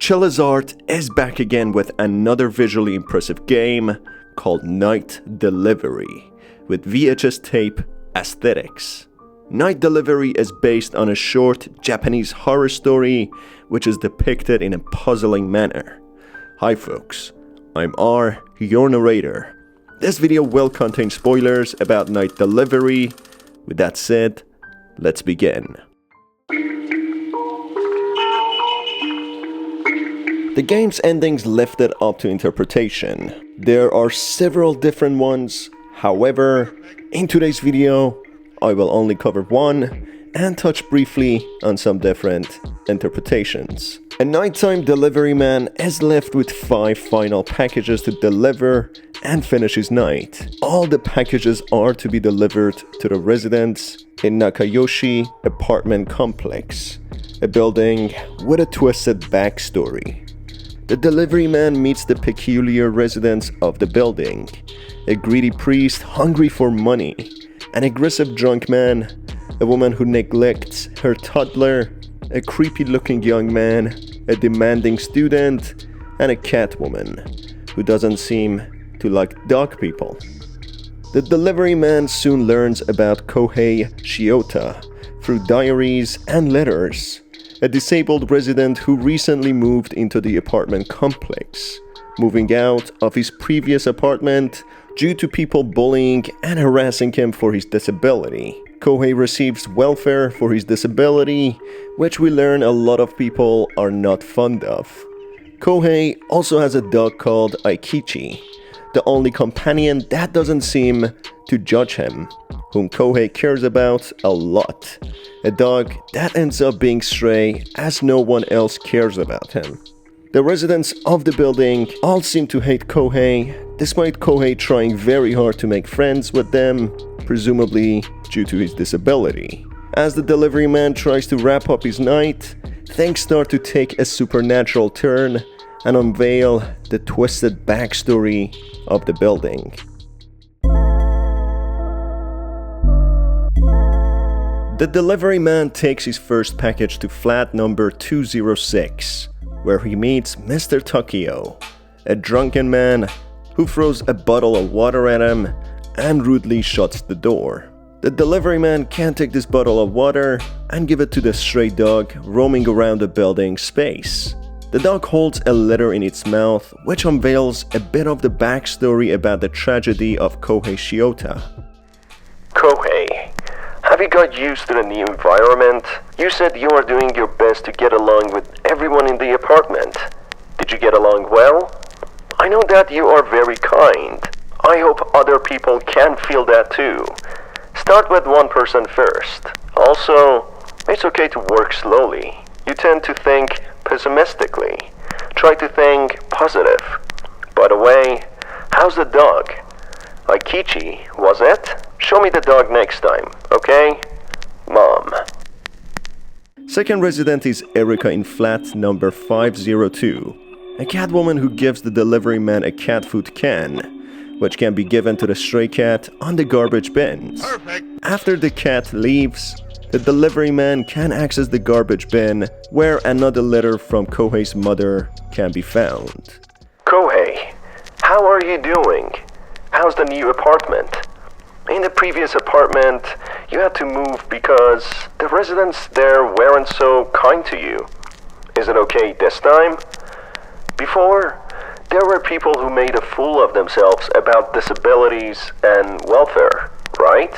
chilla is back again with another visually impressive game called Night Delivery with VHS tape aesthetics. Night Delivery is based on a short Japanese horror story which is depicted in a puzzling manner. Hi folks, I'm R, your narrator. This video will contain spoilers about Night Delivery. With that said, let's begin. The game's endings left it up to interpretation. There are several different ones. However, in today's video, I will only cover one and touch briefly on some different interpretations. A nighttime delivery man is left with 5 final packages to deliver and finish his night. All the packages are to be delivered to the residents in Nakayoshi apartment complex, a building with a twisted backstory. The delivery man meets the peculiar residents of the building, a greedy priest hungry for money, an aggressive drunk man, a woman who neglects her toddler, a creepy-looking young man, a demanding student, and a cat woman who doesn't seem to like dog people. The delivery man soon learns about Kohei Shiota through diaries and letters, a disabled resident who recently moved into the apartment complex, moving out of his previous apartment due to people bullying and harassing him for his disability. Kohei receives welfare for his disability, which we learn a lot of people are not fond of. Kohei also has a dog called Aikichi, the only companion that doesn't seem to judge him, whom Kohei cares about a lot. A dog that ends up being stray as no one else cares about him. The residents of the building all seem to hate Kohei, despite Kohei trying very hard to make friends with them, presumably due to his disability. As the delivery man tries to wrap up his night, things start to take a supernatural turn and unveil the twisted backstory of the building. The delivery man takes his first package to flat number 206, where he meets Mr. Tokyo, a drunken man who throws a bottle of water at him and rudely shuts the door. The delivery man can't take this bottle of water and give it to the stray dog roaming around the building space. The dog holds a letter in its mouth, which unveils a bit of the backstory about the tragedy of Kohei Shiota. Kohei, have you got used to the new environment? You said you are doing your best to get along with everyone in the apartment. Did you get along well? I know that you are very kind. I hope other people can feel that too. Start with one person first. Also, it's okay to work slowly. You tend to think pessimistically. Try to think positive. By the way, how's the dog? Aikichi, was it? Show me the dog next time, okay? Mom. Second resident is Erika in flat number 502, a cat woman who gives the delivery man a cat food can, which can be given to the stray cat on the garbage bins. Perfect. After the cat leaves, the delivery man can access the garbage bin where another letter from Kohei's mother can be found. Kohei, how are you doing? How's the new apartment? In the previous apartment, you had to move because the residents there weren't so kind to you. Is it okay this time? Before, there were people who made a fool of themselves about disabilities and welfare, right?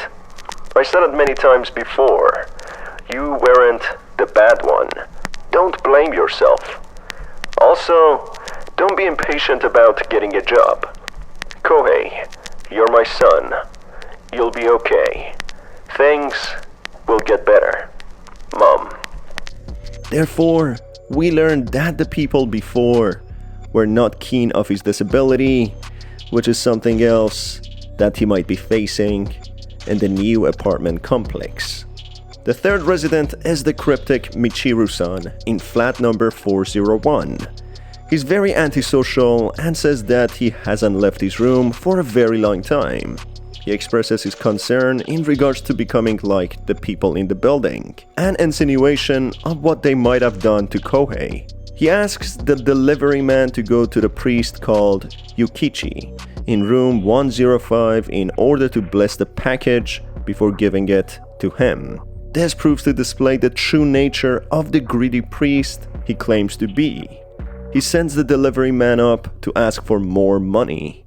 I said it many times before. You weren't the bad one. Don't blame yourself. Also, don't be impatient about getting a job. Kohei, you're my son. You'll be okay. Things will get better. Mom. Therefore, we learned that the people before were not keen of his disability, which is something else that he might be facing in the new apartment complex. The third resident is the cryptic Michiru-san in flat number 401. He's very antisocial and says that he hasn't left his room for a very long time. He expresses his concern in regards to becoming like the people in the building, an insinuation of what they might have done to Kohei. He asks the delivery man to go to the priest called Yukichi in room 105 in order to bless the package before giving it to him. This proves to display the true nature of the greedy priest he claims to be. He sends the delivery man up to ask for more money,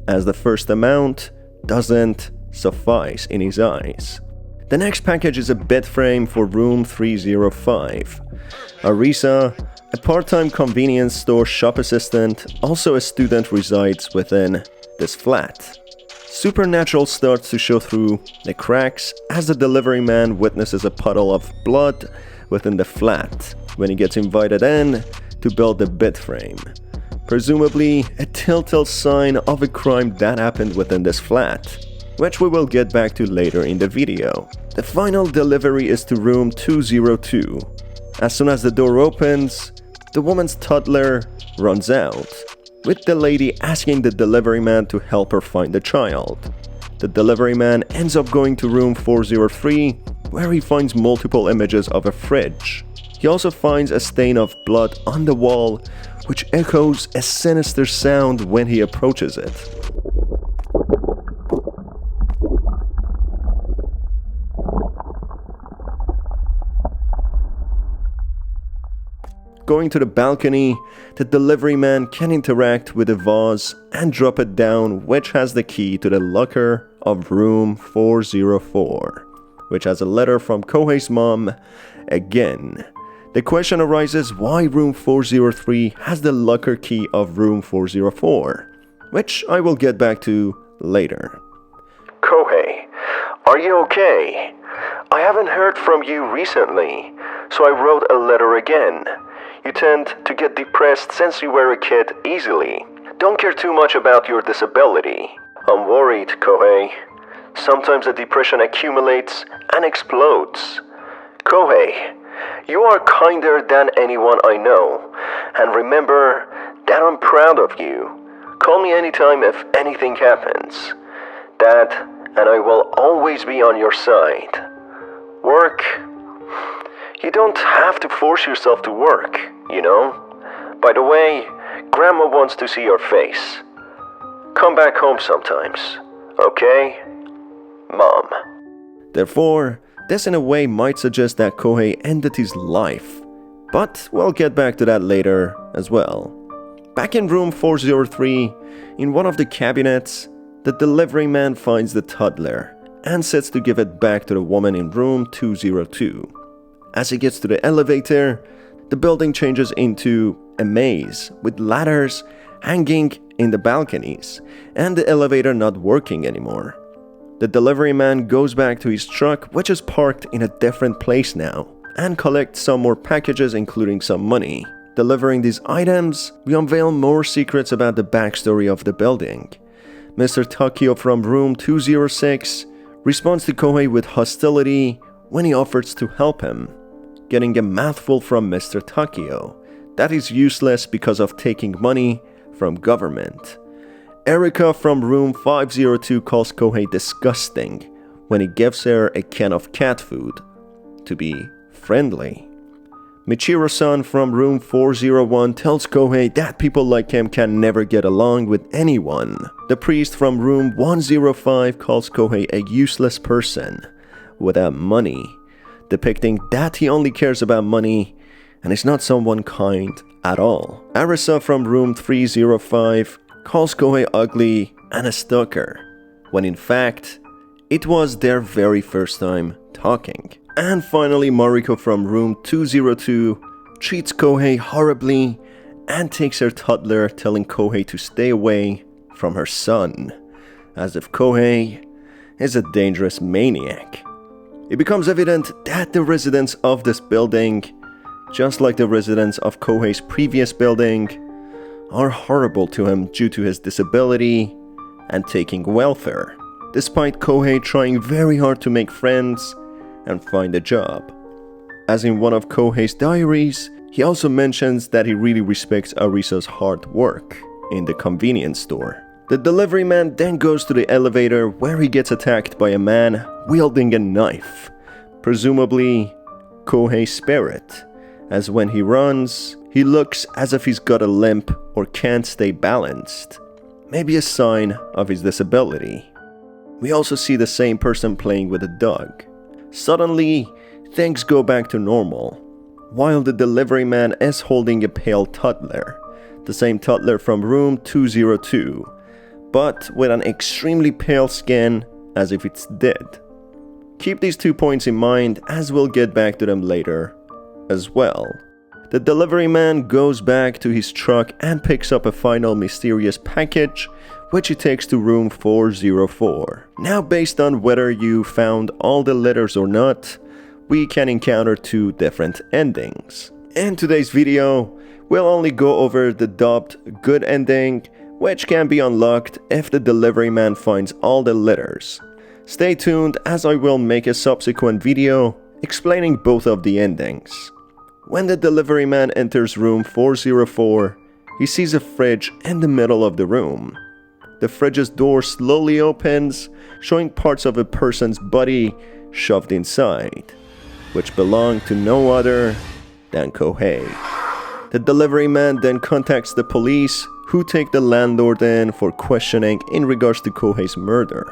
as the first amount doesn't suffice in his eyes. The next package is a bed frame for room 305. Arisa, a part-time convenience store shop assistant, also a student, resides within this flat. Supernatural starts to show through the cracks as the delivery man witnesses a puddle of blood within the flat when he gets invited in to build the bed frame. Presumably a telltale sign of a crime that happened within this flat, which we will get back to later in the video. The final delivery is to room 202. As soon as the door opens, the woman's toddler runs out, with the lady asking the delivery man to help her find the child. The delivery man ends up going to room 403, where he finds multiple images of a fridge. He also finds a stain of blood on the wall, which echoes a sinister sound when he approaches it. Going to the balcony, the delivery man can interact with a vase and drop it down, which has the key to the locker of room 404, which has a letter from Kohei's mom again. The question arises why room 403 has the locker key of room 404, which I will get back to later. Kohei, are you okay? I haven't heard from you recently, so I wrote a letter again. You tend to get depressed since you were a kid easily. Don't care too much about your disability. I'm worried, Kohei. Sometimes the depression accumulates and explodes. Kohei, you are kinder than anyone I know. And remember that I'm proud of you. Call me anytime if anything happens. Dad and I will always be on your side. Work. You don't have to force yourself to work, you know? By the way, Grandma wants to see your face. Come back home sometimes, okay? Mom. Therefore, this in a way might suggest that Kohei ended his life, but we'll get back to that later as well. Back in room 403, in one of the cabinets, the delivery man finds the toddler and sets to give it back to the woman in room 202. As he gets to the elevator, the building changes into a maze with ladders hanging in the balconies and the elevator not working anymore. The delivery man goes back to his truck, which is parked in a different place now, and collects some more packages, including some money. Delivering these items, we unveil more secrets about the backstory of the building. Mr. Takio from room 206 responds to Kohei with hostility when he offers to help him, getting a mouthful from Mr. Takio that is useless because of taking money from government. Erika from room 502 calls Kohei disgusting when he gives her a can of cat food to be friendly. Michiro-san from room 401 tells Kohei that people like him can never get along with anyone. The priest from room 105 calls Kohei a useless person without money, depicting that he only cares about money and is not someone kind at all. Arisa from room 305 calls Kohei ugly and a stalker, when in fact, it was their very first time talking. And finally, Mariko from room 202 treats Kohei horribly and takes her toddler, telling Kohei to stay away from her son, as if Kohei is a dangerous maniac. It becomes evident that the residents of this building, just like the residents of Kohei's previous building, are horrible to him due to his disability and taking welfare, despite Kohei trying very hard to make friends and find a job. As in one of Kohei's diaries, he also mentions that he really respects Arisa's hard work in the convenience store. The delivery man then goes to the elevator where he gets attacked by a man wielding a knife, presumably Kohei's spirit, as when he runs, he looks as if he's got a limp or can't stay balanced. Maybe a sign of his disability. We also see the same person playing with a dog. Suddenly, things go back to normal, while the delivery man is holding a pale toddler, the same toddler from room 202, but with an extremely pale skin as if it's dead. Keep these 2 points in mind as we'll get back to them later as well. The delivery man goes back to his truck and picks up a final mysterious package, which he takes to room 404. Now, based on whether you found all the letters or not, we can encounter 2 different endings. In today's video, we'll only go over the dubbed good ending, which can be unlocked if the delivery man finds all the letters. Stay tuned as I will make a subsequent video explaining both of the endings. When the delivery man enters room 404, he sees a fridge in the middle of the room. The fridge's door slowly opens, showing parts of a person's body shoved inside, which belong to no other than Kohei. The delivery man then contacts the police, who take the landlord in for questioning in regards to Kohei's murder.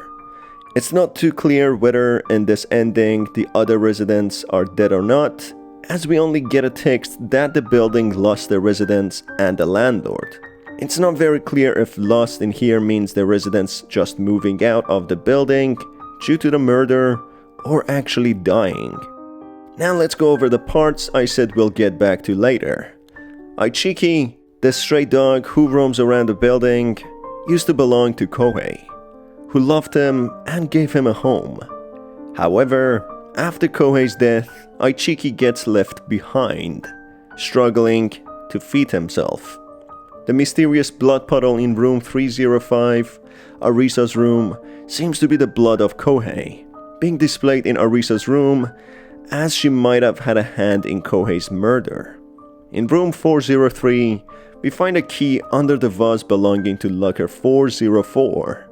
It's not too clear whether in this ending the other residents are dead or not, as we only get a text that the building lost the residents and the landlord. It's not very clear if lost in here means the residents just moving out of the building due to the murder or actually dying. Now let's go over the parts I said we'll get back to later. Aichiki, the stray dog who roams around the building, used to belong to Kohei, who loved him and gave him a home. However, after Kohei's death, Aichiki gets left behind, struggling to feed himself. The mysterious blood puddle in room 305, Arisa's room, seems to be the blood of Kohei, being displayed in Arisa's room as she might have had a hand in Kohei's murder. In room 403, we find a key under the vase belonging to locker 404.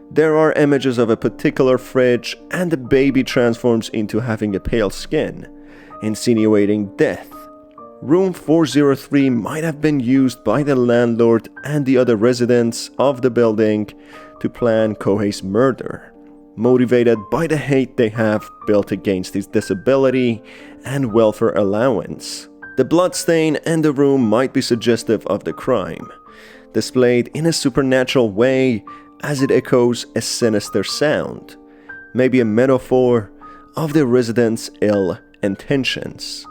There are images of a particular fridge, and the baby transforms into having a pale skin, insinuating death. Room 403 might have been used by the landlord and the other residents of the building to plan Kohei's murder, motivated by the hate they have built against his disability and welfare allowance. The bloodstain in the room might be suggestive of the crime, displayed in a supernatural way as it echoes a sinister sound, maybe a metaphor of the residents' ill intentions.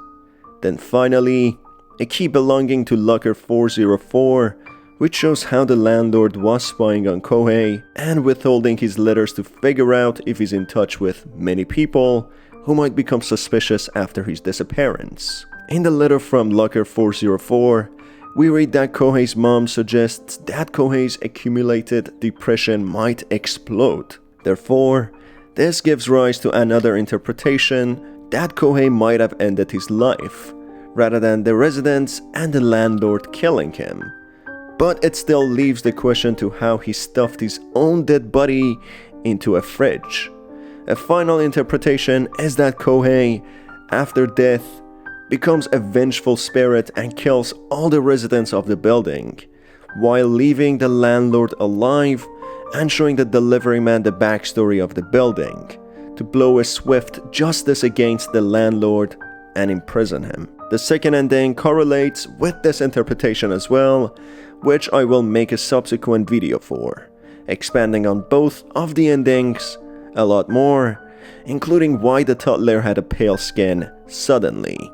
Then finally, a key belonging to locker 404, which shows how the landlord was spying on Kohei and withholding his letters to figure out if he's in touch with many people who might become suspicious after his disappearance. In the letter from locker 404, we read that Kohei's mom suggests that Kohei's accumulated depression might explode. Therefore, this gives rise to another interpretation that Kohei might have ended his life, rather than the residents and the landlord killing him. But it still leaves the question to how he stuffed his own dead body into a fridge. A final interpretation is that Kohei, after death, becomes a vengeful spirit and kills all the residents of the building, while leaving the landlord alive and showing the delivery man the backstory of the building, to blow a swift justice against the landlord and imprison him. The second ending correlates with this interpretation as well, which I will make a subsequent video for, expanding on both of the endings a lot more, including why the toddler had a pale skin suddenly,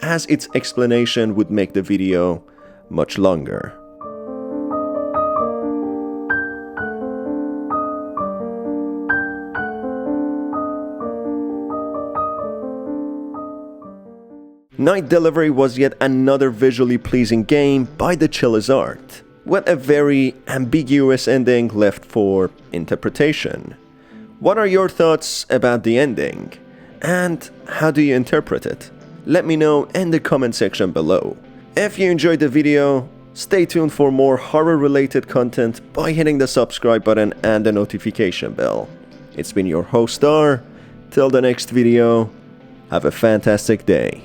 as its explanation would make the video much longer. Night Delivery was yet another visually pleasing game by the Chilla's art, with a very ambiguous ending left for interpretation. What are your thoughts about the ending, and how do you interpret it? Let me know in the comment section below. If you enjoyed the video, stay tuned for more horror related content by hitting the subscribe button and the notification bell. It's been your host Star. Till the next video, have a fantastic day.